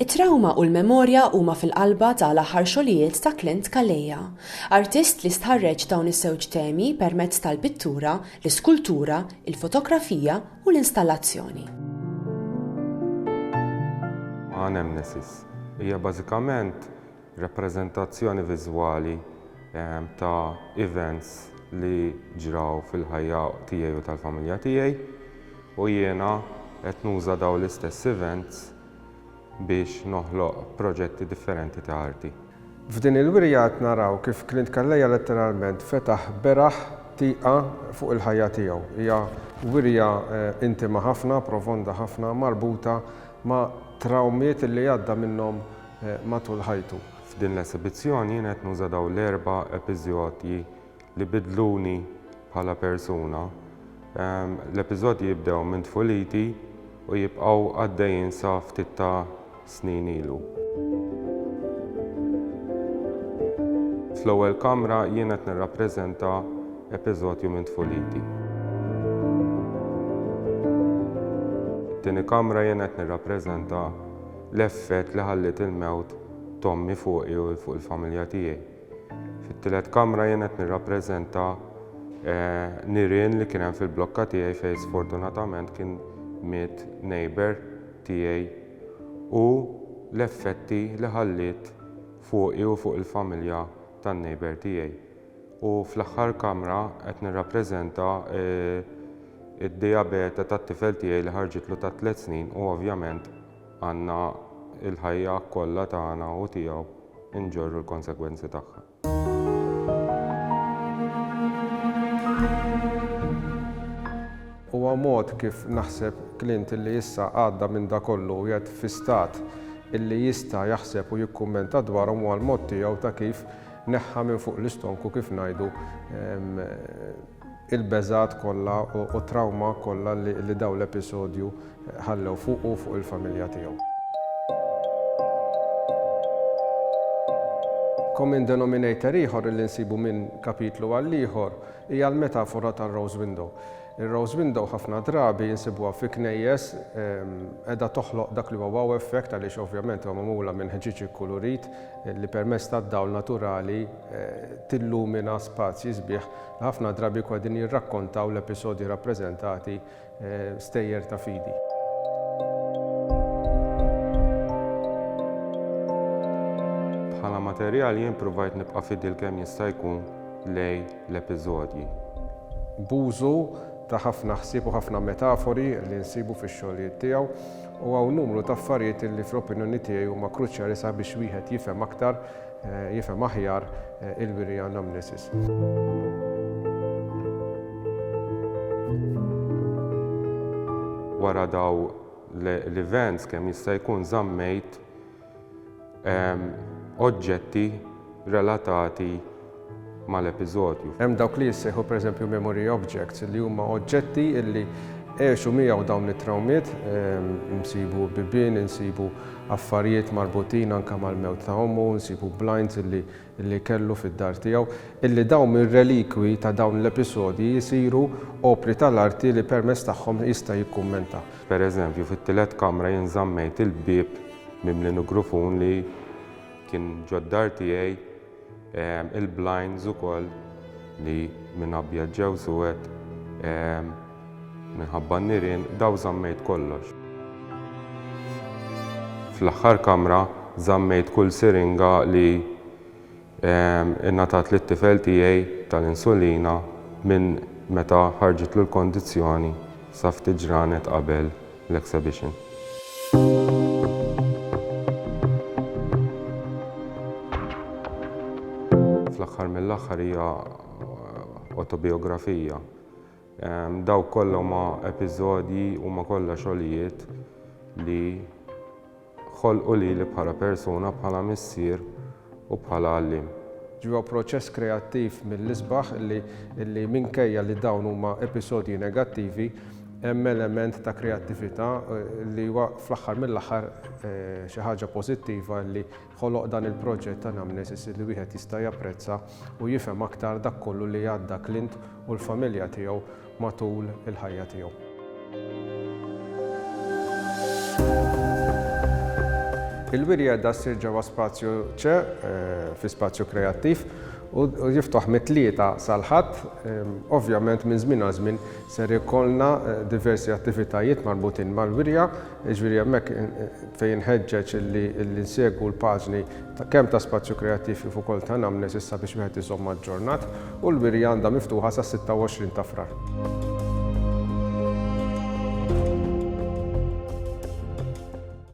It-trawma u l-memorja huma fil-qalba tal-aħħar xogħlijiet ta' Clint Calleja, artist li stħarreġ dawn is-żewġ temi permezz tal-pittura, l-iskultura, il-fotografija u l-installazzjoni. Anamnesis hija bażikament rappreżentazzjoni viżwali ta' events li ġraw fil-ħajja tiegħi u tal-familja tiegħi u jiena qed nuża dawn l-istess events biex noħloq proġetti differenti ta' arti. F'din il-wirja qed naraw kif Clint Calleja letteralment fetaħ beraħ tieqa fuq il-ħajja tiegħu. Hija wirja intima ħafna, profonda ħafna, marbuta ma' trawmiet li għadda minnhom matul ħajtu. F'din l-esibizzjoni jien qed nuża dawn l-erba' episodji li bidluni bħala persuna. L-episodji jibdew minn tfuliti u jibqgħu għaddejjin sa ftit ta' snin ilu. Fl-ewwel kamra jien qed nirrappreżenta episodju minn tfuliti. Tieni kamra jien qed nirrappreżenta l-effett li ħallit il-mewt Tommy fuqi u fuq il-familja tiegħi. Fit-tielet kamra jien qed nirrappreżenta nirien li kien hemm fil-blokka tiegħi fejn sfortunatament kien miet neighbor tiegħi u l-effetti li ħallit fuqi u fuq il-familja tan-neighbor tiegħi. U fl-aħħar kamra qed nirrappreżenta id-diabete tat-tifel tiegħi li ħarġitlu ta' 3 snin u ovvjament għandna il-ħajja kollha tagħna u tiegħu inġorru l-konsekwenzi tagħha. Huwa mod kif naħseb Clint illi issa għadda minn da kollu u jgħid fi stat illi jista' jaħseb u jikkummenta dwarhom huwa l-mod tiegħu ta' kif neħħa minn fuq l-istonku kif ngħidu il-beżat kollha u trauma kollha li dawn l-episodju ħallew fuq u fuq il-familja tiegħu. Common denominator ieħor li nsibu minn kapitlu għal ieħor hija l-metafora tar-rose window. Il-rose window ħafna drabi jinsibuha fi knejjes qiegħda toħloq dak li huwa wow effect għaliex ovvjament huwa magħmula minn ħeġiġ ikkulurit li permezz tad-dawl naturali tillumina spazji sbieħ. Ħafna drabi qegħdin jirrakkontaw l-episodji rappreżentati stejjer ta' fidi. Bħala materjal jien provajt nibqa' fidil kemm jista' jkun lejn l-episodji. Bużu ta' ħafna ħsieb u ħafna metafori li nsibu fix-xogħlijiet tiegħu u hawn numru ta' affarijiet li fl-opinjoni tiegħi huma kruċjali sabiex wieħed jifhem aktar, jifhem aħjar il-wirja Anamnesis. Wara daw l-events kemm jista' jkun żammejt oġġetti relatati mal-episodju. Hemm dawk li jissejħu pereżempju memory objects li huma oġġetti li għexu miegħu dawn it-trawmiet, nsibu bibien, nsibu affarijiet marbutin anke mal-mewt ta' ommu, nsibu blinds li kellu fid-dar tiegħu, illi dawn ir-relikwi ta' dawn l-episodji jisiru opri tal-arti li permezz tagħhom jista' jikkummenta. Pereżempju fit-tielet kamra jien żammejt il-bieb mimli nugrufun li kien ġod-dar tiegħi il-blinds ukoll li minn abjad ġew suwed minħabba n-nirien daw żammejt kollox. Fl-aħħar kamra żammejt kull siringa li ingħatat lit-tifel tiegħi tal-insulina minn meta ħarġitlu l-kondizzjoni sa ftit ġranet qabel l-exhibition. Fl-aħħar mill-aħħar hija autobiografija. Daw kollha huma episodji huma kollha xogħlijiet li ħolqu lili bħala persuna, bħala missier u bħala għalliem. Ġewwa proċess kreattiv mill-isbaħ li minkejja li dawn huma episodji negattivi hemm element ta' kreattività li huwa fl-aħħar mill-aħħar xi ħaġa pożittiva li ħoloq dan il-proġett ta' Anamnesis li wieħed jista' japprezza u jifhem aktar dak kollu li għadda Clint u l-familja tiegħu matul il-ħajja tiegħu. Il-wirja da ssir ġewwa spazju ċe fi spazju kreattiv u jiftaħ mit-tlieta sal-ħadd, ovvjament minn żmien għal żmien ser ikollna diversi attivitajiet marbutin mal-wirja, jiġifieri hemmhekk fejn inħeġġeġ li nsegwu l-paġni kemm ta' spazju kreattiv kif ukoll ta' Namnes issa biex wieħed iżomm maġġornat u l-wirja għandha miftuħa sa' 26 ta' Frar.